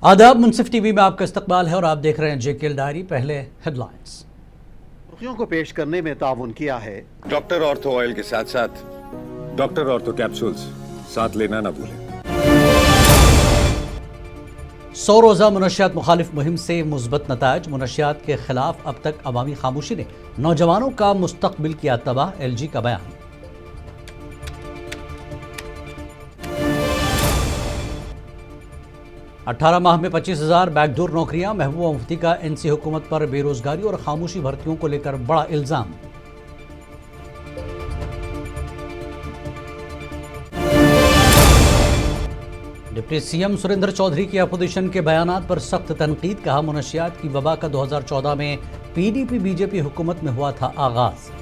आदाब, मुनसिफ टीवी में आपका इस्तकबाल है और आप देख रहे हैं जेकेएल डायरी। पहले हेडलाइंस। सुर्खियों को पेश करने में ताउन किया है डॉक्टर ऑर्थो ऑयल के साथ साथ डॉक्टर ऑर्थो कैप्सूल्स साथ लेना ना भूलें। 100 रोज़ा मुनशियात मुखालिफ मुहिम से मुस्बत नतायज। मुनशियात के खिलाफ अब तक अवामी खामोशी ने नौजवानों का मुस्तकबिल किया तबाह, LG का बयान। अठारह माह में 25,000 बैकडोर नौकरियां। महबूबा मुफ्ती का NC हुकूमत पर बेरोजगारी और खामोशी भर्तियों को लेकर बड़ा इल्जाम। डिप्टी CM सुरेंद्र चौधरी की अपोजिशन के बयानात पर सख्त तनकीद। कहा, मुनशियात की वबा का 2014 में PDP BJP हुकूमत में हुआ था आगाज।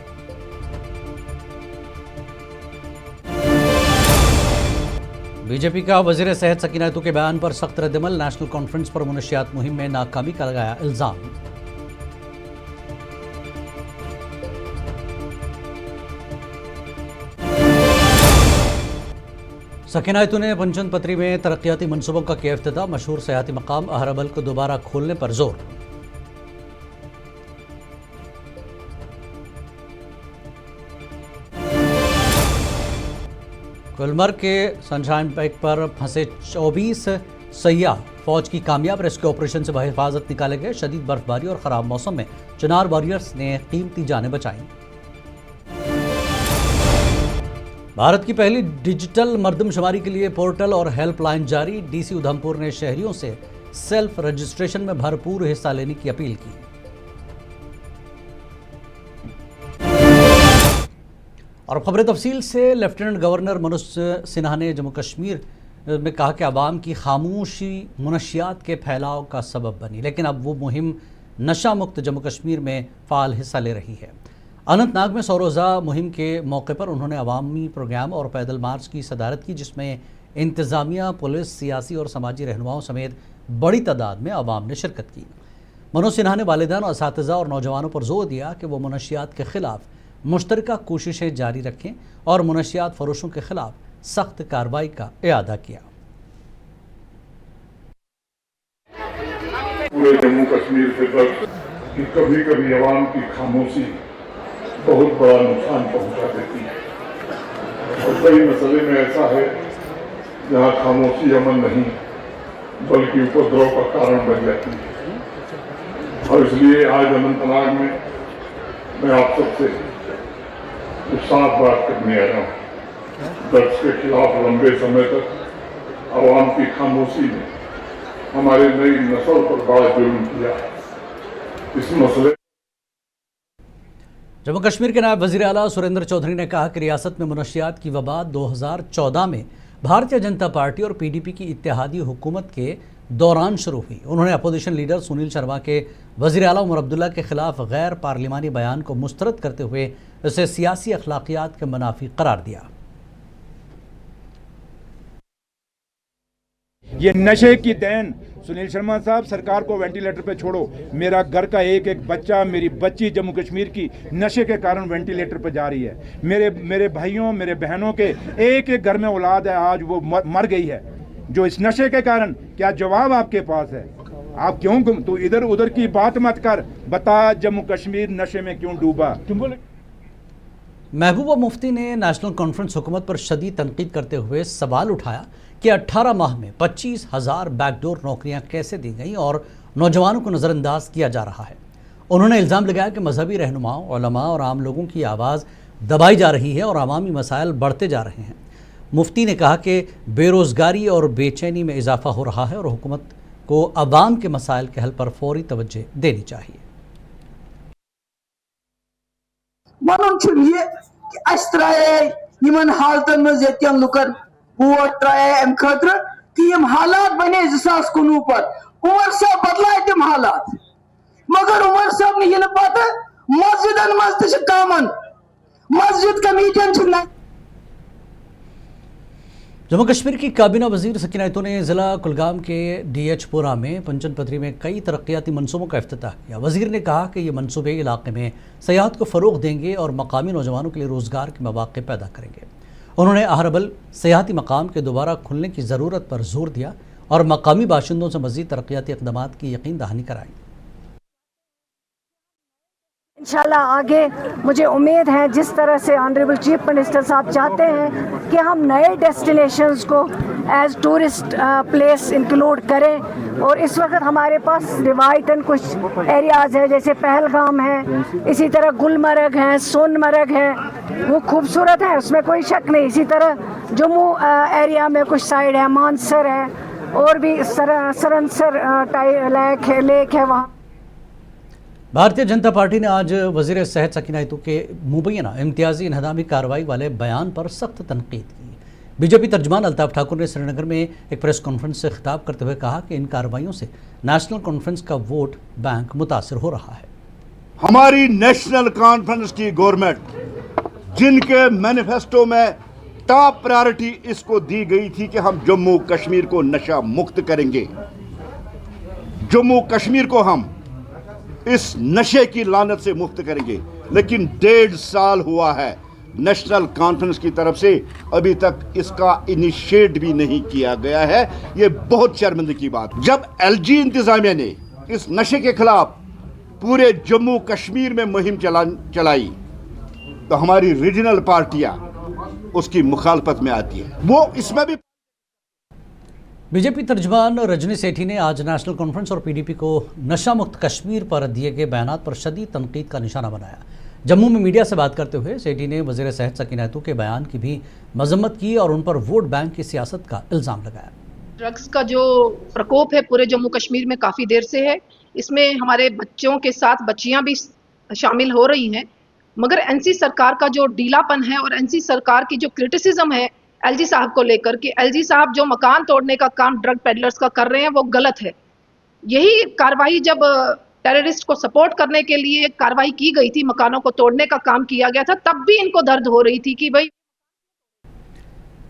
बीजेपी का वजीर सेहत सकीना के बयान पर सख्त रद्दमल। नेशनल कॉन्फ्रेंस पर मुनशियात मुहिम में नाकामी का लगाया इल्जाम। सकीना ने पंचन पत्री में तरक्याती मनसूबों का किया इफ्तिताह। मशहूर सयाहती मकाम अहरबल को दोबारा खोलने पर जोर। गुलमर्ग के सनशाइन पेक पर फंसे 24 सयाह फौज की कामयाब रेस्क्यू ऑपरेशन से बहिफाजत निकाले गए। शदीद बर्फबारी और खराब मौसम में चिनार वॉरियर्स ने कीमती जानें बचाई। भारत की पहली डिजिटल मर्दमशुमारी के लिए पोर्टल और हेल्पलाइन जारी। DC उधमपुर ने शहरियों से सेल्फ रजिस्ट्रेशन में भरपूर हिस्सा लेने की अपील की। और खबरें तफसील से। लेफ्टिनेंट गवर्नर मनोज सिन्हा ने जम्मू कश्मीर में कहा कि आवाम की खामोशी मुनशियात के फैलाव का सबब बनी, लेकिन अब वो मुहिम नशा मुक्त जम्मू कश्मीर में फ़ाल हिस्सा ले रही है। अनंतनाग में 100 रोज़ा मुहिम के मौके पर उन्होंने अवामी प्रोग्राम और पैदल मार्च की सदारत की, जिसमें इंतज़ामिया, पुलिस, सियासी और समाजी रहनुमाओं समेत बड़ी तादाद में आवाम ने शिरकत की। मनोज सिन्हा ने वालिदैन, असातिज़ा और नौजवानों पर जोर दिया कि वो मुनशियात के ख़िलाफ़ मुश्तरका कोशिशें जारी रखें और मुनशियात फरोशों के खिलाफ सख्त कार्रवाई का इरादा किया। पूरे जम्मू कश्मीर से तक कि कभी कभी अवाम की खामोशी बहुत बड़ा नुकसान पहुंचा देती है और कई मसले में ऐसा है जहां खामोशी अमन नहीं बल्कि उपद्रव का कारण बन जाती है। और इसलिए आज अनंतनाग में मैं आप सबसे साफ बात करने आया हूँ। ड्रग्स के खिलाफ लंबे समय तक आवाम की खामोशी ने हमारे नई नस्ल पर बड़ा जुल्म किया। इस मसले जम्मू कश्मीर के नायब वज़ीर आला सुरेंद्र चौधरी ने कहा कि रियासत में मुनशियात की वबा 2014 में भारतीय जनता पार्टी और PDP की इत्तेहादी हुकूमत के दौरान शुरू हुई। उन्होंने अपोजिशन लीडर सुनील शर्मा के वज़ीर आला उमर अब्दुल्ला के खिलाफ गैर पार्लिमानी बयान को मुस्तरद करते हुए इसे सियासी अखलाकियात के मुनाफी करार दिया। ये नशे की देन सुनील शर्मा साहब, सरकार को वेंटिलेटर पे छोड़ो। मेरा घर का एक एक बच्चा, मेरी बच्ची जम्मू कश्मीर की नशे के कारण वेंटिलेटर पे जा रही है। मेरे भाइयों, मेरे बहनों के एक एक घर में औलाद है, आज वो मर गई है जो इस नशे के कारण। क्या जवाब आपके पास है? आप क्यों तो इधर उधर की बात मत कर, बता जम्मू कश्मीर नशे में क्यों डूबा? क्यों बोले? महबूबा मुफ्ती ने नेशनल कॉन्फ्रेंस हुकूमत पर शदीद तनकीद करते हुए सवाल उठाया कि 18 माह में 25,000 बैकडोर नौकरियां कैसे दी गईं और नौजवानों को नज़रअंदाज किया जा रहा है। उन्होंने इल्ज़ाम लगाया कि मजहबी रहनुमाओं, उलमा और आम लोगों की आवाज़ दबाई जा रही है और अवामी मसाइल बढ़ते जा रहे हैं। मुफ्ती ने कहा कि बेरोज़गारी और बेचैनी में इजाफा हो रहा है और हुकूमत को अवाम के मसाइल के हल पर फौरी तवज्जो देनी चाहिए। हालतन में लुकन वोट त्राए अम खतर कि हालात बने 2019 पर उमर साहब बदलाए तम हालात, मगर उमर साहब ने पता मस्जिदन मज कामन मस्जिद कमेटियन। जम्मू कश्मीर की काबीना वजीर सकीना ने ज़िला कुलगाम के DH पुरा में पंचन पत्री में कई तरक्याती मनसूबों का इफ्तिताह किया। वजीर ने कहा कि ये मनसूबे इलाके में सयाहत को फ़रोग़ देंगे और मकामी नौजवानों के लिए रोज़गार के मौक़े पैदा करेंगे। उन्होंने अहरबल सयाहती मकाम के दोबारा खुलने की ज़रूरत पर जोर दिया اور مقامی باشندوں سے مزید ترقیاتی اقدامات کی یقین دہانی کرائی۔ انشاءاللہ آگے مجھے امید ہے جس طرح سے آنریبل چیف منسٹر صاحب چاہتے ہیں کہ ہم نئے ڈیسٹینیشنز کو ایز ٹورسٹ پلیس انکلوڈ کریں، اور اس وقت ہمارے پاس روایتاً کچھ ایریاز ہیں جیسے پہلگام ہے، اسی طرح گلمرگ ہے، سون مرگ ہے، وہ خوبصورت ہے، اس میں کوئی شک نہیں۔ اسی طرح جموں ایریا میں کچھ سائڈ ہے، مانسر ہے، اور بھی سرنسر لیک ہے وہاں۔ بھارتیہ جنتا پارٹی نے آج وزیر صحت سکینہ ایتو کے مبینہ امتیازی انہدامی کارروائی والے بیان پر سخت تنقید کی۔ بی جے پی ترجمان الطاف ٹھاکر نے سری نگر میں ایک پریس کانفرنس سے خطاب کرتے ہوئے کہا کہ ان کارروائیوں سے نیشنل کانفرنس کا ووٹ بینک متاثر ہو رہا ہے۔ ہماری نیشنل کانفرنس کی گورنمنٹ، جن کے مینیفیسٹو میں ٹاپ پرائرٹی اس کو دی گئی تھی کہ ہم جموں کشمیر کو نشہ مکت کریں گے، جموں کشمیر کو ہم اس نشے کی لعنت سے مکت کریں گے، لیکن 1.5 سال ہوا ہے نیشنل کانفرنس کی طرف سے ابھی تک اس کا انیشیٹ بھی نہیں کیا گیا ہے۔ یہ بہت شرمندگی کی بات۔ جب ایل جی انتظامیہ نے اس نشے کے خلاف پورے جموں کشمیر میں مہم چلائی تو ہماری ریجنل پارٹیاں اس کی مخالفت میں آتی ہیں۔ وہ اس میں بھی بی جے پی ترجمان رجنی سیٹھی نے آج نیشنل کانفرنس اور پی ڈی پی کو نشہ مکت کشمیر پر دیے گئے بیانات پر شدید تنقید کا نشانہ بنایا۔ جموں میں میڈیا سے بات کرتے ہوئے سیٹھی نے وزیر صحت سکینہ ایتو کے بیان کی بھی مذمت کی اور ان پر ووٹ بینک کی سیاست کا الزام لگایا۔ ڈرگز کا جو پرکوپ ہے پورے جموں کشمیر میں کافی دیر سے ہے، اس میں ہمارے بچوں کے ساتھ بچیاں بھی شامل ہو رہی ہیں، مگر این سی سرکار کا جو ڈھیلا پن ہے اور این سی سرکار کی جو کرٹیسزم ہے ایل جی صاحب کو لے کر کہ ایل جی صاحب جو مکان توڑنے کا کام ڈرگ پیڈلرز کا کر رہے ہیں وہ غلط ہے۔ یہی کاروائی جب ٹیررسٹ کو سپورٹ کرنے کے لیے کاروائی کی گئی تھی، مکانوں کو توڑنے کا کام کیا گیا تھا، تب بھی ان کو درد ہو رہی تھی کہ بھائی۔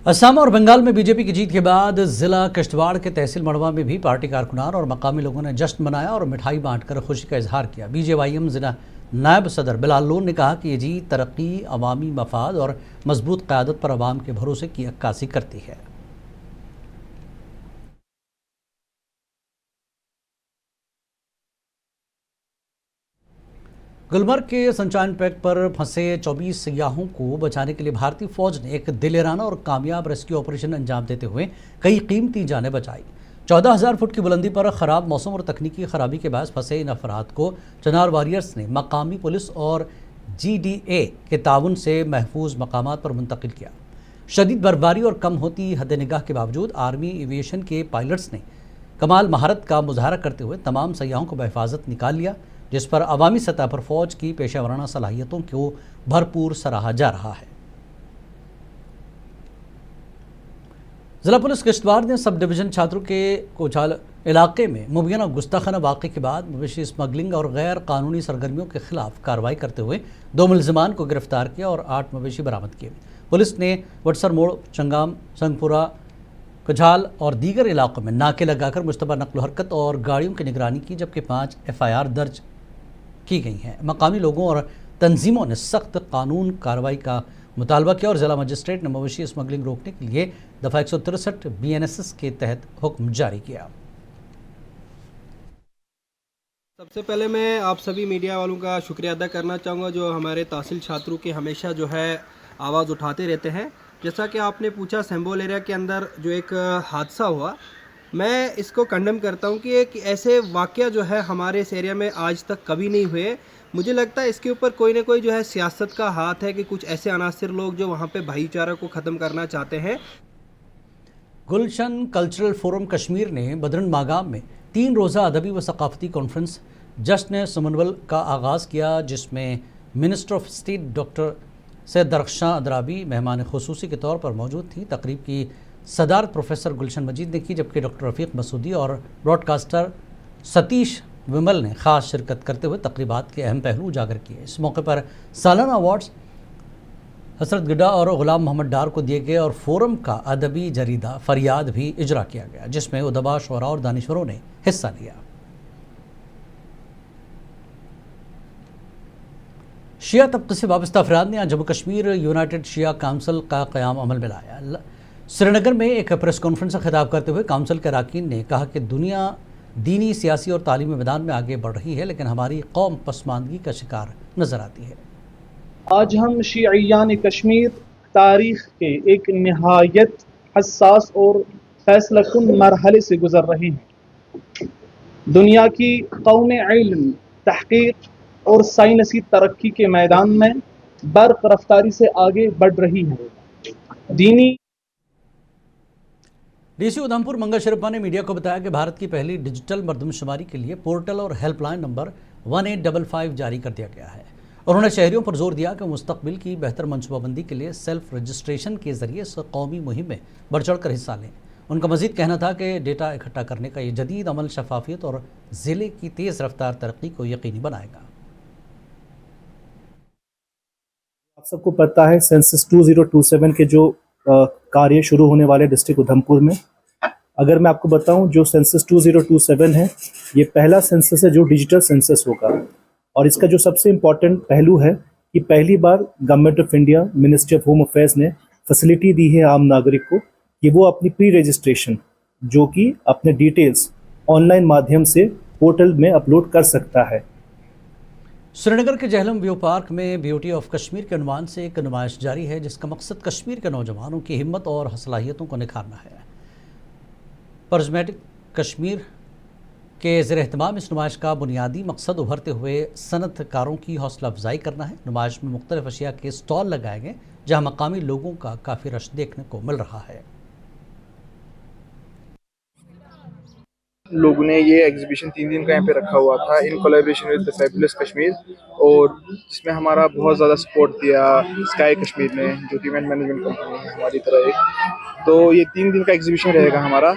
اسام اور بنگال میں بی جے پی کی جیت کے بعد ضلع کشتواڑ کے تحصیل مڑوا میں بھی پارٹی کارکنان اور مقامی لوگوں نے جشن منایا اور مٹھائی بانٹ کر خوشی کا اظہار کیا۔ بی جے وائی ایم ضلع نائب صدر بلال لون نے کہا کہ یہ جیت ترقی، عوامی مفاد اور مضبوط قیادت پر عوام کے بھروسے کی عکاسی کرتی ہے۔ گلمرگ کے سنشائن پیک پر پھنسے 24 سیاحوں کو بچانے کے لیے بھارتی فوج نے ایک دلیر اور کامیاب ریسکیو آپریشن انجام دیتے ہوئے کئی قیمتی جانیں بچائی۔ 14,000 فٹ کی بلندی پر خراب موسم اور تکنیکی خرابی کے باعث پھنسے ان افراد کو چنار واریئرز نے مقامی پولیس اور جی ڈی اے کے تعاون سے محفوظ مقامات پر منتقل کیا۔ شدید برفباری اور کم ہوتی حد نگاہ کے باوجود آرمی ایویشن کے پائلٹس نے کمال مہارت کا مظاہرہ کرتے ہوئے تمام سیاحوں کو بحفاظت نکال لیا، جس پر عوامی سطح پر فوج کی پیشہ ورانہ صلاحیتوں کو بھرپور سراہا جا رہا ہے۔ ضلع پولیس کشتواڑ نے سب ڈویژن چھاتروں کے کوچال علاقے میں مبینہ گستاخانہ واقعے کے بعد مویشی اسمگلنگ اور غیر قانونی سرگرمیوں کے خلاف کارروائی کرتے ہوئے 2 ملزمان کو گرفتار کیا اور 8 مویشی برآمد کیے۔ پولیس نے وٹسر موڑ، چنگام، سنگپورہ، کجھال اور دیگر علاقوں میں ناکے لگا کر مشتبہ نقل و حرکت اور گاڑیوں کی نگرانی کی، جبکہ 5 FIR درج کی گئی ہیں۔ مقامی لوگوں اور تنظیموں نے سخت قانون کارروائی کا مطالبہ کیا اور ضلع مجسٹریٹ نے مویشی اسمگلنگ روکنے کے لیے دفعہ 163 BNSS کے تحت حکم جاری کیا۔ سب سے پہلے میں آپ سبھی میڈیا والوں کا شکریہ ادا کرنا چاہوں گا جو ہمارے تحصیل چھاتروں کے ہمیشہ جو ہے آواز اٹھاتے رہتے ہیں۔ جیسا کہ آپ نے پوچھا سمبول ایریا کے اندر جو ایک حادثہ ہوا، میں اس کو کنڈم کرتا ہوں کہ ایک ایسے واقعہ جو ہے ہمارے اس ایریا میں آج تک کبھی نہیں ہوئے۔ مجھے لگتا ہے اس کے اوپر کوئی نہ کوئی جو ہے سیاست کا ہاتھ ہے کہ کچھ ایسے عناصر لوگ جو وہاں پہ بھائی چارہ کو ختم کرنا چاہتے ہیں۔ گلشن کلچرل فورم کشمیر نے بدرن ماگام میں 3 روزہ ادبی و ثقافتی کانفرنس جشن سمنول کا آغاز کیا، جس میں منسٹر آف اسٹیٹ ڈاکٹر سید درخشاں ادرابی مہمان خصوصی کے طور پر موجود تھیں۔ تقریب کی صدارت پروفیسر گلشن مجید نے کی، جبکہ ڈاکٹر رفیق مسعودی اور براڈ کاسٹر ستیش ومل نے خاص شرکت کرتے ہوئے تقریبات کے اہم پہلو اجاگر کیے۔ اس موقع پر سالانہ ایوارڈز حسرت گڈا اور غلام محمد ڈار کو دیے گئے اور فورم کا ادبی جریدہ فریاد بھی اجرا کیا گیا، جس میں ادبا، شعراء اور دانشوروں نے حصہ لیا۔ شیعہ طبقے سے وابستہ افراد نے آج جموں کشمیر یونائٹڈ شیعہ کونسل کا قیام عمل میں لایا۔ श्रीनगर में एक प्रेस कॉन्फ्रेंस से खिताब करते हुए काउंसिल के अरकान ने कहा कि दुनिया दीनी, सियासी और तालीमी मैदान में आगे बढ़ रही है, लेकिन हमारी कौम पसमानदगी का शिकार नजर आती है। आज हम शियान कश्मीर तारीख के एक निहायत हसास और फैसलाकुन मरहले से गुजर रहे हैं। दुनिया की कौमें इल्म, तहकीक और साइंसी तरक्की के मैदान में बर्क रफ्तारी से आगे बढ़ रही है। दीनी डीसी उधमपुर मंगल शर्मा ने मीडिया को बताया कि भारत की पहली डिजिटल मरदमशुमारी के लिए पोर्टल और हेल्पलाइन नंबर 1855 जारी कर दिया गया है। उन्होंने शहरियों पर जोर दिया कि मुस्तकबिल की बेहतर मनसूबाबंदी के लिए सेल्फ रजिस्ट्रेशन के जरिए इस कौमी मुहिम में बढ़ चढ़ कर हिस्सा लें। उनका मजीद कहना था कि डेटा इकट्ठा करने का ये जदीद अमल शफाफियत और ज़िले की तेज़ रफ्तार तरक्की को यकीनी बनाएगा। आप सबको पता है सेंसस 2027 के जो कार्य शुरू होने वाले डिस्ट्रिक्ट उधमपुर में, अगर मैं आपको बताऊं जो सेंसस 2027 है ये पहला सेंसस है जो डिजिटल सेंसस होगा। और इसका जो सबसे इम्पोर्टेंट पहलू है कि पहली बार government of India, ministry of home affairs ने फैसिलिटी दी है आम नागरिक को कि वो अपनी प्री रजिस्ट्रेशन जो कि अपने डिटेल्स ऑनलाइन माध्यम से पोर्टल में अपलोड कर सकता है। श्रीनगर के जहलम व्यू पार्क में ब्यूटी ऑफ कश्मीर के उन्वान से एक नुमाइश जारी है जिसका मकसद कश्मीर के नौजवानों की हिम्मत और सलाहियतों को निखारना है। परजमेटिक कश्मीर के ज़ेर एहतमाम इस नुमाइश का बुनियादी मकसद उभरते हुए सनतकारों की हौसला अफजाई करना है। नुमाइश में मुख्तलिफ अशिया के स्टॉल लगाए गए जहाँ मकामी लोगों का काफ़ी रश देखने को मिल रहा है। लोगों ने ये एग्जीबिशन 3 दिन का यहाँ पे रखा हुआ था in collaboration with the fabulous Kashmir, और जिसमें हमारा बहुत ज़्यादा सपोर्ट दिया स्काई कश्मीर ने, जो कि इवेंट मैनेजमेंट कंपनी है हमारी तरह एक। तो ये 3 दिन का एग्जीबिशन रहेगा हमारा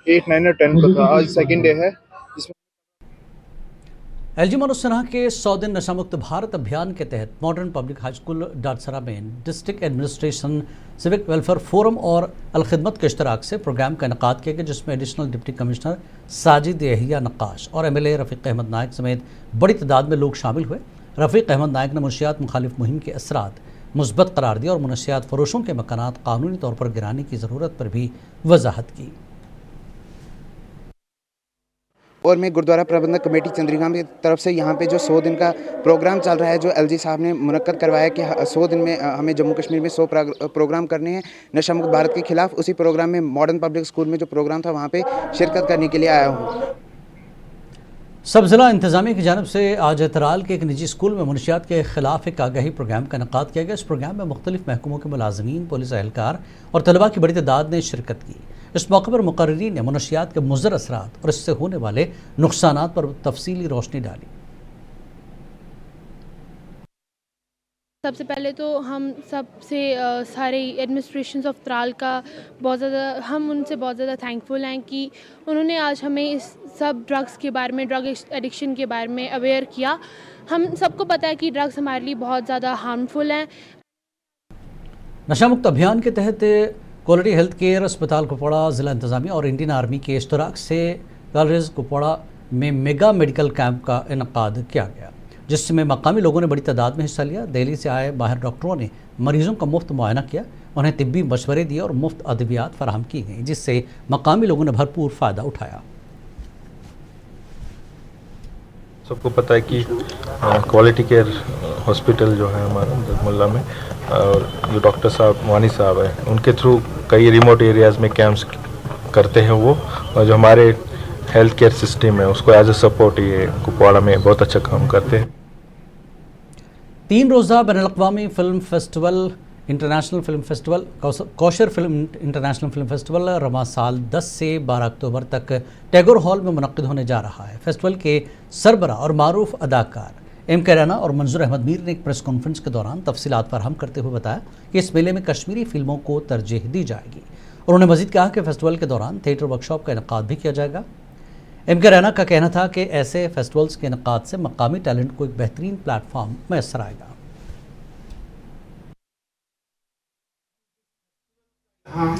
8, 9 और 10 को था। आज सेकेंड डे है जिसमें एलजी मनोज सिन्हा के 100 दिन नशा मुक्त भारत अभियान के तहत मॉडर्न पब्लिक हाई स्कूल डाटसरा में district administration, civic welfare forum और अलखिदमत के इश्तराक से प्रोग्राम का इनेकाद किया गया, जिसमें additional deputy commissioner Sajid Yahya Naqqash और MLA रफ़ीक अहमद नायक समेत बड़ी तादाद में लोग शामिल हुए। रफ़ीक अहमद नायक ने मुनशियात मुखालिफ मुहिम के असरात मुस्बत करार दिया और मुनशियात फरोशों के मकानात कानूनी तौर पर गिराने की ज़रूरत पर भी वजाहत की। और मैं गुरुद्वारा प्रबंधक कमेटी चंद्रीगाम की तरफ से यहाँ पे जो 100 दिन का प्रोग्राम चल रहा है जो LG साहब ने मुनक्कद करवाया कि 100 दिन में हमें जम्मू कश्मीर में 100 प्रोग्राम करने हैं नशा मुक्त भारत के खिलाफ। उसी प्रोग्राम में मॉडर्न पब्लिक स्कूल में जो प्रोग्राम था वहाँ पे शिरकत करने के लिए आया हूँ। सब ज़िला इंतज़ामिया की जानिब से आज तराल के एक निजी स्कूल में मुनशियात के खिलाफ एक आगाही प्रोग्राम का इनेकाद किया गया। इस प्रोग्राम में मुख्तलिफ महकमों के मुलाजमीन, पुलिस एहलकार और तलबा की बड़ी तादाद ने शिरकत की। इस मौके पर मुकर्रिरीन ने मुनशियात के मुज़र असरात और इससे होने वाले नुकसानात पर तफसीली रोशनी डाली। सबसे पहले तो हम सबसे सारे एडमिनिस्ट्रेशन ऑफ त्राल का हम उनसे बहुत ज़्यादा थैंकफुल हैं कि उन्होंने आज हमें इस सब ड्रग्स के बारे में, ड्रग एडिक्शन के बारे में अवेयर किया। हम सबको पता है कि ड्रग्स हमारे लिए बहुत ज़्यादा हार्मफुल हैं। नशा मुक्त अभियान के तहत क्वालिटी हेल्थ केयर अस्पताल कुपवाड़ा, ज़िला इंतज़ामिया और इंडियन आर्मी के इश्तराक से कॉलेज कुपवाड़ा में मेगा मेडिकल कैंप का इनेकाद किया गया, जिसमें मकामी लोगों ने बड़ी तादाद में हिस्सा लिया। दिल्ली से आए माहिर डॉक्टरों ने मरीजों का मुफ्त मुआयना किया, उन्हें तिब्बी मशवरे दिए और मुफ्त अद्वियात फराहम की गई, जिससे मकामी लोगों ने भरपूर फ़ायदा उठाया। सबको पता है कि क्वालिटी केयर हॉस्पिटल जो है हमारा दरमुल्ला में, और जो डॉक्टर साहब वानी साहब हैं उनके थ्रू कई रिमोट एरियाज़ में कैंप्स करते हैं वो, और जो हमारे हेल्थ केयर सिस्टम है उसको एज ए सपोर्ट ये कुपवाड़ा में बहुत अच्छा काम करते हैं। 3 रोज़ा बैनुल-अक़वामी film festival, international film festival, Kausar film international film festival रवां साल 10 से 12 अक्टूबर तक टैगोर हॉल में मुनक़्क़िद होने जा रहा है। फेस्टिवल के सरबराह और मारूफ अदाकार MK रैना और मंजूर अहमद मीर ने एक प्रेस कॉन्फ्रेंस के दौरान तफसीलात फराहम करते हुए बताया कि इस मेले में कश्मीरी फ़िल्मों को तरजीह दी जाएगी। उन्होंने मज़ीद कहा कि फेस्टिवल के दौरान थिएटर वर्कशॉप का इनेकाद भी किया जाएगा। MK रैना का कहना था कि ऐसे फेस्टिवल्स के इनेकाद से मकामी टैलेंट को एक बेहतरीन प्लेटफॉर्म मैसर आएगा। हाँ,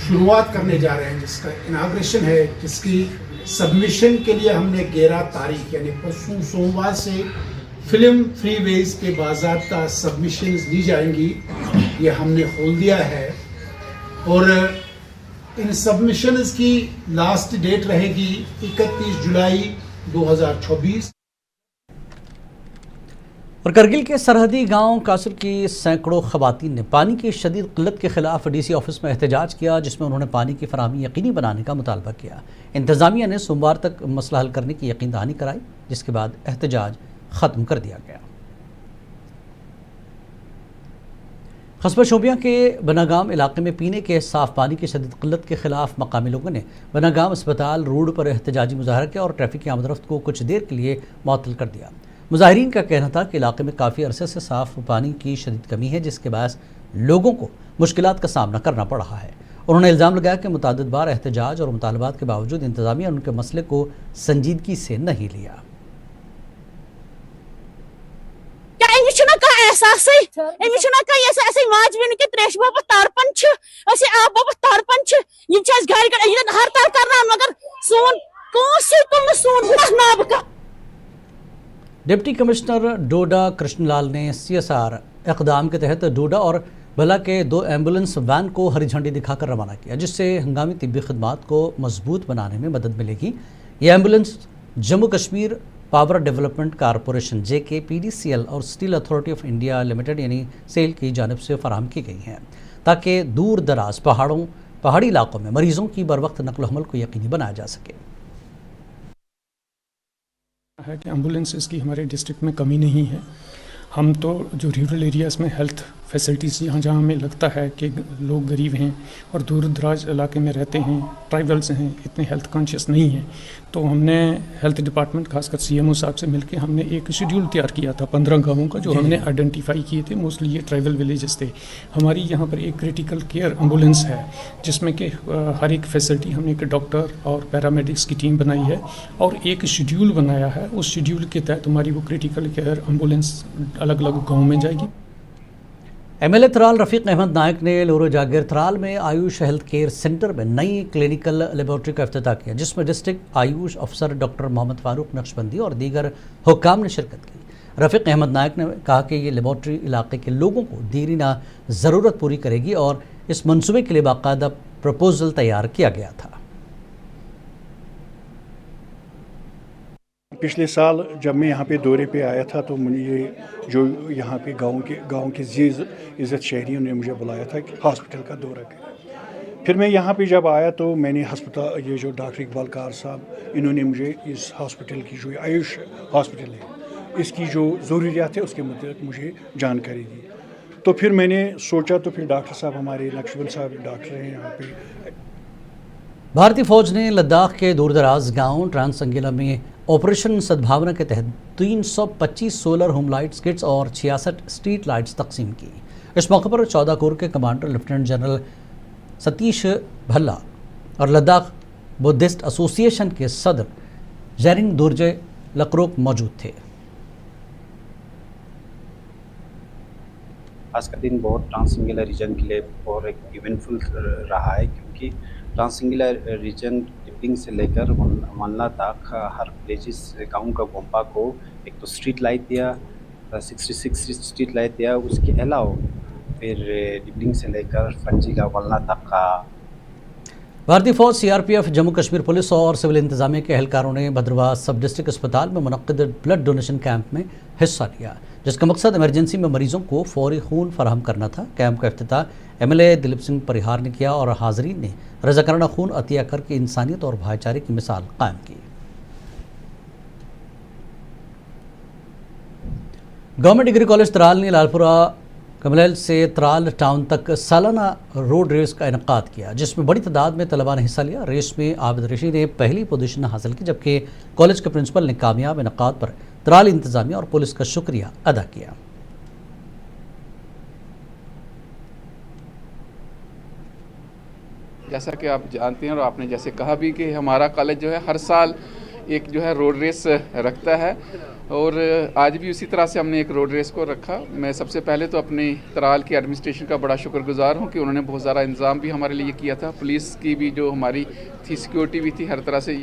शुरुआत करने जा रहे हैं जिसका इनाग्रेशन है, जिसकी सबमिशन के लिए हमने 11 तारीख यानी परसों सोमवार से फिल्म फ्री वेज के बाज़ाब्ता सबमिशंस दी जाएंगी। ये हमने खोल दिया है और इन सबमिशंस की लास्ट डेट रहेगी 31 जुलाई 2024। और करगिल के सरहदी गांव कासर की सैकड़ों खवातीन ने पानी की शदीद किल्लत के खिलाफ डीसी ऑफिस में एहतजाज किया, जिसमें उन्होंने पानी की फराहमी यकीनी बनाने का मुतालबा किया। इंतजामिया ने सोमवार तक मसला हल करने की यकीन दहानी कराई, जिसके बाद एहतजाज ख़त्म कर दिया गया। कस्बा शोपियां के बनागाम इलाके में पीने के साफ़ पानी की शदीद किल्लत के खिलाफ मकामी लोगों ने बनागाम अस्पताल रोड पर एहतजाजी मुजाहरा किया और ट्रैफिक की आमदरफ्त को कुछ देर के लिए मुअत्तल कर दिया। मुजाहिरीन का कहना था कि इलाके में काफ़ी अरसे से साफ़ पानी की शदीद कमी है, जिसके बायस लोगों को मुश्किलात का सामना करना पड़ रहा है। उन्होंने इल्ज़ाम लगाया कि मुतादिद बार एहतजाज और मुतालबात के बावजूद इंतज़ामिया उनके मसले को संजीदगी से नहीं लिया। डिप्टी कमिश्नर डोडा कृष्णलाल ने CSR इक़दाम के तहत डोडा और भला के 2 एम्बुलेंस वैन को हरी झंडी दिखाकर रवाना किया, जिससे हंगामी तिब्बी खिदमात को मजबूत बनाने में मदद मिलेगी। ये ambulance Jammu Kashmir power development corporation JK, PDCL और steel authority of India limited यानी सेल की जानिब से फराहम की गई हैं, ताकि दूर दराज पहाड़ी इलाकों में मरीज़ों की बर वक्त नकल हमल को यकीनी बनाया जा सके। है कि एम्बुलेंसेस की हमारे डिस्ट्रिक्ट में कमी नहीं है। हम तो जो रूरल एरियाज़ में हेल्थ फैसिलिटीज़ जहाँ हमें लगता है कि लोग गरीब हैं और दूर दराज इलाके में रहते हैं, ट्राइबल्स हैं, इतने हेल्थ कॉन्शियस नहीं हैं, तो हमने हेल्थ डिपार्टमेंट खासकर CMO साहब से मिलकर हमने एक शेड्यूल तैयार किया था 15 गाँवों का, जो हमने आइडेंटिफाई किए थे। मोस्टली ये ट्राइबल विलेजेस थे। हमारी यहाँ पर एक क्रिटिकल केयर एम्बुलेंस है, जिसमें कि हर एक फैसिलिटी हमने एक डॉक्टर और पैरामेडिक्स की टीम बनाई है और एक शेड्यूल बनाया है। उस शेड्यूल के तहत हमारी वो क्रिटिकल केयर एम्बुलेंस अलग अलग गाँव में जाएगी। MLA थराल रफ़ीक अहमद नायक ने लोरो जागीर थराल में आयुष हेल्थ केयर सेंटर में नई क्लिनिकल लेबॉर्ट्री का इफ्तिताह किया, जिसमें डिस्ट्रिक्ट आयुष अफसर डॉक्टर मोहम्मद फारूक नक्शबंदी और दीगर हुक्काम ने शिरकत की। रफ़ीक अहमद नायक ने कहा कि ये लेबॉर्ट्री इलाके के लोगों को दीरीना ज़रूरत पूरी करेगी और इस मनसूबे के लिए बाकायदा प्रपोजल तैयार किया गया था। पिछले साल जब मैं यहाँ पे दौरे पे आया था तो मुझे जो यहाँ पे गांव के इज़्ज़त शहरियों ने मुझे बुलाया था कि हॉस्पिटल का दौरा करें। फिर मैं यहाँ पे जब आया तो मैंने हस्पताल, ये जो डॉक्टर इकबाल कार साहब, इन्होंने मुझे इस हॉस्पिटल की जो आयुष हॉस्पिटल है इसकी जो ज़रूरियात है उसके मुताबिक मुझे जानकारी दी। तो फिर मैंने सोचा, तो फिर डॉक्टर साहब हमारे नक्शबंद साहब डॉक्टर हैं यहाँ पे। भारतीय फौज ने लद्दाख के दूर दराज गाँव ट्रांसंगिला में ऑपरेशन सद्भावना के तहत 325 सोलर होम लाइट्स किट्स और 66 स्ट्रीट लाइट्स तकसीम की। इस मौके पर 14 कोर के commander lieutenant general Satish Bhalla और लद्दाख बुद्धिस्ट एसोसिएशन के सदर जैरिंग दुर्जे लकरोक मौजूद थे। आज का दिन बहुत ट्रांससिंगुलर रीजन के लिए बहुत एक इवेंटफुल रहा है, क्योंकि ट्रांससिंगुलर रीजन टिपिंग से लेकर मल्ला तक हर विलेजेस गाँव का गोम्पा को एक तो स्ट्रीट लाइट दिया, 66 स्ट्रीट लाइट दिया। उसके अलावा फिर टिपिंग से लेकर फंजीला मल्ला तक का भारतीय फौज, CRPF, जम्मू कश्मीर पुलिस और सिविल इंतजामिया के एहलकारों ने भद्रवाह सब डिस्ट्रिक्ट अस्पताल में मुनक्किद ब्लड डोनेशन कैंप में हिस्सा लिया, जिसका मकसद इमरजेंसी में मरीजों को फौरी खून फराहम करना था। कैंप का इफ्तिताह MLA दिलीप सिंह परिहार ने किया और हाजरीन ने रज़ाकाराना खून अतिया करके इंसानियत और भाईचारे की मिसाल कायम की। गवर्नमेंट डिग्री कॉलेज त्राल ने लालपुरा कमलेल से त्राल टाउन तक सालाना रोड रेस का इनकाद किया, जिसमें बड़ी तादाद में तलबा ने हिस्सा लिया। रेस में आबिद रशीद ने पहली पोजीशन हासिल की, जबकि कॉलेज के प्रिंसिपल ने कामयाब इनकाद पर त्राल इंतजामिया और पुलिस का शुक्रिया अदा किया। जैसा कि आप जानते हैं और आपने जैसे कहा भी कि हमारा कॉलेज जो है हर साल एक जो है रोड रेस रखता है, और आज भी उसी तरह से हमने एक रोड रेस को रखा। मैं सबसे पहले तो अपनी त्राल की एडमिनिस्ट्रेशन का बड़ा शुक्रगुजार हूं कि उन्होंने बहुत सारा इंतज़ाम भी हमारे लिए किया था। पुलिस की भी जो हमारी थी सिक्योरिटी भी थी हर तरह से।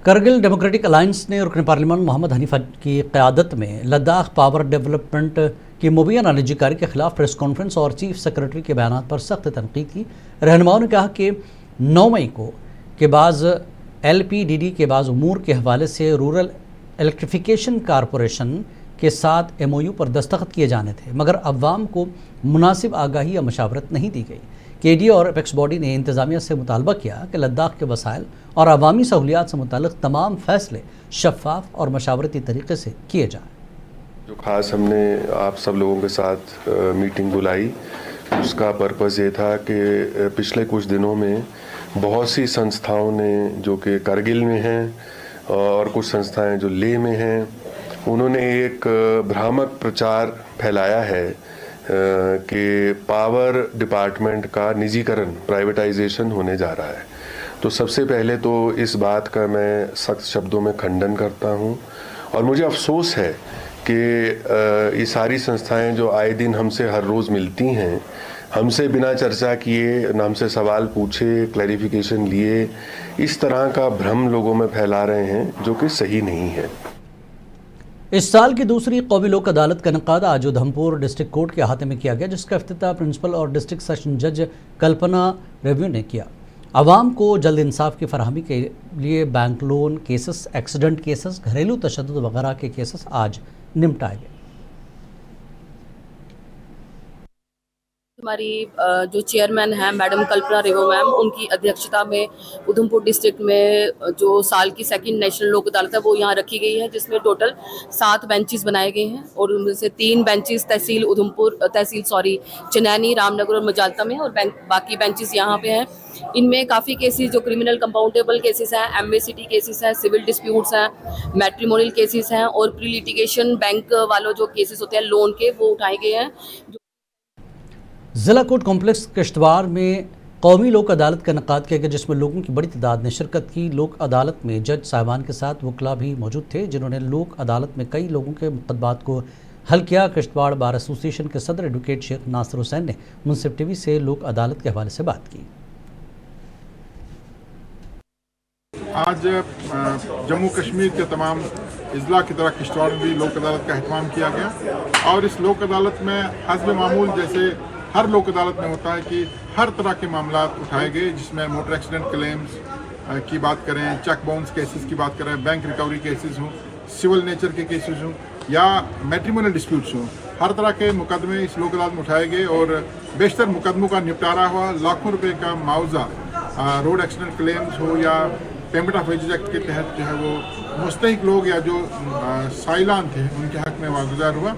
کرگل ڈیموکریٹک الائنس نے رکن پارلیمان محمد حنیف کی قیادت میں لداخ پاور ڈیولپمنٹ کی مبینہ نجی کاری کے خلاف پریس کانفرنس اور چیف سیکرٹری کے بیانات پر سخت تنقید کی۔ رہنماؤں نے کہا کہ 9 مئی کو کے بعض LPDD کے بعض امور کے حوالے سے رورل الیکٹریفیکیشن کارپوریشن کے ساتھ MOU پر دستخط کیے جانے تھے، مگر عوام کو مناسب آگاہی یا مشاورت نہیں دی گئی۔ KDA اور اپیکس باڈی نے انتظامیہ سے مطالبہ کیا کہ لداخ کے وسائل اور عوامی سہولیات سے متعلق تمام فیصلے شفاف اور مشاورتی طریقے سے کیے جائیں۔ جو خاص ہم نے آپ سب لوگوں کے ساتھ میٹنگ بلائی، اس کا پرپز یہ تھا کہ پچھلے کچھ دنوں میں بہت سی سنستھاؤں نے جو کہ کرگل میں ہیں اور کچھ سنستھائیں جو لیہ میں ہیں، انہوں نے ایک بھرامک پرچار پھیلایا ہے کہ پاور ڈپارٹمنٹ کا نجی کرن، پرائیویٹائزیشن ہونے جا رہا ہے۔ تو سب سے پہلے تو اس بات کا میں سخت شبدوں میں کھنڈن کرتا ہوں، اور مجھے افسوس ہے کہ یہ ساری سنستھائیں جو آئے دن ہم سے ہر روز ملتی ہیں، ہم سے بنا چرچا کیے، نہ ہم سے سوال پوچھے، کلیریفیکیشن لیے، اس طرح کا بھرم لوگوں میں پھیلا رہے ہیں جو کہ صحیح نہیں ہے۔ اس سال کی دوسری قومی لوک عدالت کا انعقاد آج ادھمپور ڈسٹرکٹ کورٹ کے احاطے میں کیا گیا، جس کا افتتاح پرنسپل اور ڈسٹرکٹ سیشن جج کلپنا ریویو نے کیا۔ عوام کو جلد انصاف کی فراہمی کے لیے bank loan cases, accident cases, گھریلو تشدد وغیرہ کے کیسز آج نمٹائے گئے۔ ہماری جو چیئرمین ہیں میڈم کلپنا ریوو میم، ان کی ادھیکشتا میں ادھمپور ڈسٹرکٹ میں جو سال کی سیکنڈ نیشنل لوک عدالت ہے وہ یہاں رکھی گئی ہے، جس میں ٹوٹل 7 بینچز بنائے گئے ہیں، اور ان میں سے 3 بینچز تحصیل چنینی، رام نگر اور مجالتا میں، اور باقی بینچز یہاں پہ ہیں۔ ان میں کافی کیسز جو کرمنل کمپاؤنڈیبل کیسز ہیں، MACT کیسز ہیں، سول ڈسپیوٹس ہیں، میٹریمونیل کیسز ہیں، اور پری لیٹیگیشن بینک والوں جو کیسز ہوتے ہیں لون کے، وہ اٹھائے گئے ہیں۔ ضلع کورٹ کمپلیکس کشتواڑ میں قومی لوک عدالت کا انعقاد کیا گیا، جس میں لوگوں کی بڑی تعداد نے شرکت کی۔ لوک عدالت میں جج صاحبان کے ساتھ وکلاء بھی موجود تھے، جنہوں نے لوک عدالت میں کئی لوگوں کے مقدمات کو حل کیا۔ کشتواڑ بار ایسوسی ایشن کے صدر ایڈوکیٹ شیخ ناصر حسین نے منصف ٹی وی سے لوک عدالت کے حوالے سے بات کی۔ آج جموں کشمیر کے تمام اضلاع کی طرح کشتواڑ میں بھی لوک عدالت کا اہتمام کیا گیا، اور اس لوک عدالت میں حسب معمول جیسے ہر لوک عدالت میں ہوتا ہے کہ ہر طرح کے معاملات اٹھائے گئے، جس میں موٹر ایکسیڈنٹ کلیمز کی بات کریں، چیک باؤنس کیسز کی بات کریں، بینک ریکوری کیسز ہوں، سول نیچر کے کیسز ہوں، یا میٹریمونیل ڈسپیوٹس ہوں، ہر طرح کے مقدمے اس لوک عدالت میں اٹھائے گئے، اور بیشتر مقدموں کا نپٹارا ہوا۔ لاکھوں روپے کا معاوضہ روڈ ایکسیڈنٹ کلیمز ہو یا پیمنٹ آف ویجز ایکٹ کے تحت جو ہے وہ مستحق لوگ یا جو سائلان تھے ان کے حق میں واگزار ہوا۔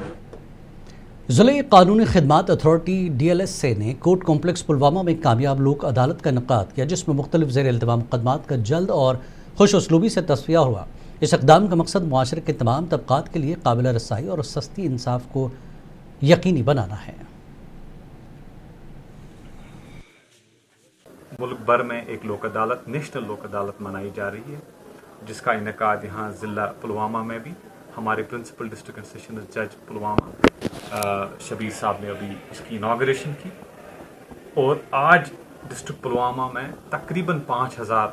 ضلع قانونی خدمات اتھارٹی DLSA نے کورٹ کمپلیکس پلوامہ میں کامیاب لوک عدالت کا انعقاد کیا، جس میں مختلف زیر التوا مقدمات کا جلد اور خوش اسلوبی سے تصفیہ ہوا۔ اس اقدام کا مقصد معاشرے کے تمام طبقات کے لیے قابل رسائی اور سستی انصاف کو یقینی بنانا ہے۔ ملک بھر میں ایک لوک عدالت، نیشنل لوک عدالت منائی جا رہی ہے، جس کا انعقاد یہاں ضلع پلوامہ میں بھی ہمارے پرنسپل ڈسٹرکٹ اینڈ سیشنز جج پلوامہ شبیر صاحب نے ابھی اس کی اناگریشن کی، اور آج ڈسٹرکٹ پلوامہ میں تقریباً 5000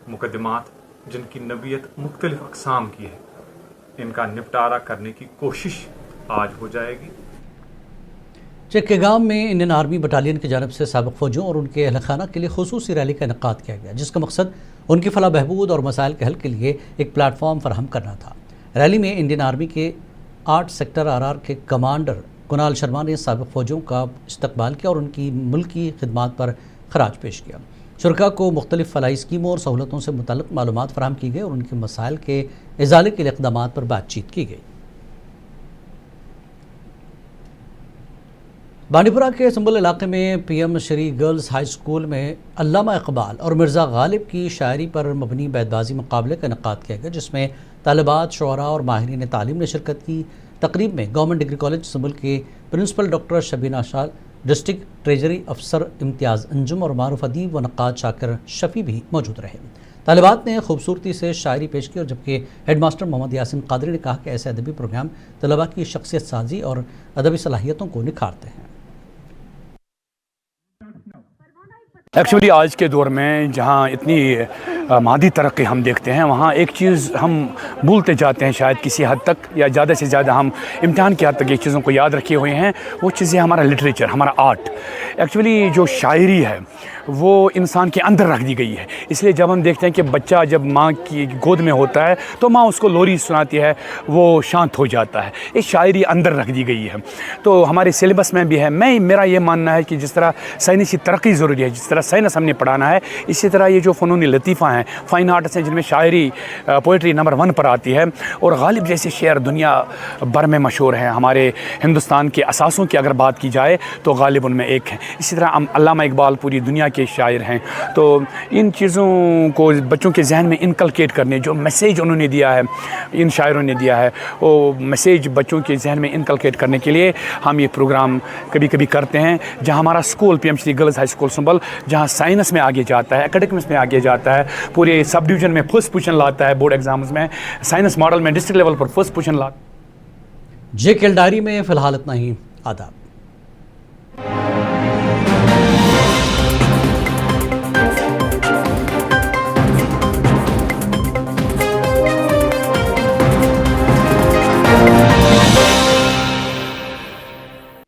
مقدمات جن کی نوعیت مختلف اقسام کی ہے، ان کا نپٹارہ کرنے کی کوشش آج ہو جائے گی۔ چکےگام میں انڈین آرمی بٹالین کی جانب سے سابق فوجیوں اور ان کے اہل خانہ کے لیے خصوصی ریلی کا انعقاد کیا گیا، جس کا مقصد ان کی فلاح بہبود اور مسائل کے حل کے لیے ایک پلیٹ فارم فراہم کرنا تھا۔ ریلی میں انڈین آرمی کے 8 سیکٹر RR کے کمانڈر کنال شرما نے سابق فوجیوں کا استقبال کیا اور ان کی ملکی خدمات پر خراج پیش کیا۔ شرکاء کو مختلف فلاحی اسکیموں اور سہولتوں سے متعلق معلومات فراہم کی گئی اور ان کے مسائل کے ازالے کے لیے اقدامات پر بات چیت کی گئی۔ بانڈی پورہ کے سنبل علاقے میں PM شری گرلز ہائی اسکول میں علامہ اقبال اور مرزا غالب کی شاعری پر مبنی بیت بازی مقابلے کا انعقاد کیا گیا، جس میں طالبات، شعراء اور ماہرین تعلیم نے شرکت کی۔ تقریب میں گورنمنٹ ڈگری کالج سنبل کے پرنسپل ڈاکٹر شبینہ شال، ڈسٹرکٹ ٹریجری افسر امتیاز انجم اور معروف ادیب و نقاد شاکر شفیع بھی موجود رہے۔ طالبات نے خوبصورتی سے شاعری پیش کی، اور جبکہ ہیڈ ماسٹر محمد یاسین قادری نے کہا کہ ایسے ادبی پروگرام طلباء کی شخصیت سازی اور ادبی صلاحیتوں کو نکھارتے ہیں۔ एक्चुअली आज के दौर में जहाँ इतनी मादी तरक्की हम देखते हैं, वहाँ एक चीज़ हम भूलते जाते हैं शायद किसी हद तक, या ज़्यादा से ज़्यादा हम इम्तिहान की हद तक ये चीज़ों को याद रखे हुए हैं। वो चीज़ें हमारा लिटरेचर, हमारा आर्ट। एक्चुअली जो शायरी है वो इंसान के अंदर रख दी गई है। इसलिए जब हम देखते हैं कि बच्चा जब माँ की गोद में होता है तो माँ उसको लोरी सुनाती है, वो शांत हो जाता है। ये शायरी अंदर रख दी गई है, तो हमारे सिलेबस में भी है। मेरा ये मानना है कि जिस तरह साइंस की तरक्की ज़रूरी है, जिस तरह साइंस हमने पढ़ाना है, इसी तरह ये जो फ़नून लतीफ़ा हैं, फ़ाइन आर्ट्स हैं, जिनमें शायरी पोइट्री नंबर 1 पर आती है, और गालिब जैसे शेर दुनिया भर में मशहूर हैं। हमारे हिंदुस्तान के असासों की अगर बात की जाए तो गालिब उनमें एक है। इसी तरह अल्लामा इकबाल पूरी दुनिया के शायर हैं। तो इन चीज़ों को बच्चों के जहन में इनकलकेट करने, जो मैसेज उन्होंने दिया है, इन शायरों ने दिया है, वो मैसेज बच्चों के जहन में इनकलकेट करने के लिए हम ये प्रोग्राम कभी कभी करते हैं। जहाँ हमारा school PMC girls high school Sambhal, जहाँ साइंस में आगे जाता है, एकेडमिक्स में आगे जाता है, पूरे सब डिवीज़न में फर्स्ट पोजीशन लाता है, बोर्ड एग्जाम्स में साइंस मॉडल में डिस्ट्रिक्ट लेवल पर फर्स्ट पोजीशन लाता है। JKL डायरी में फ़िलहाल इतना ही। आदाब।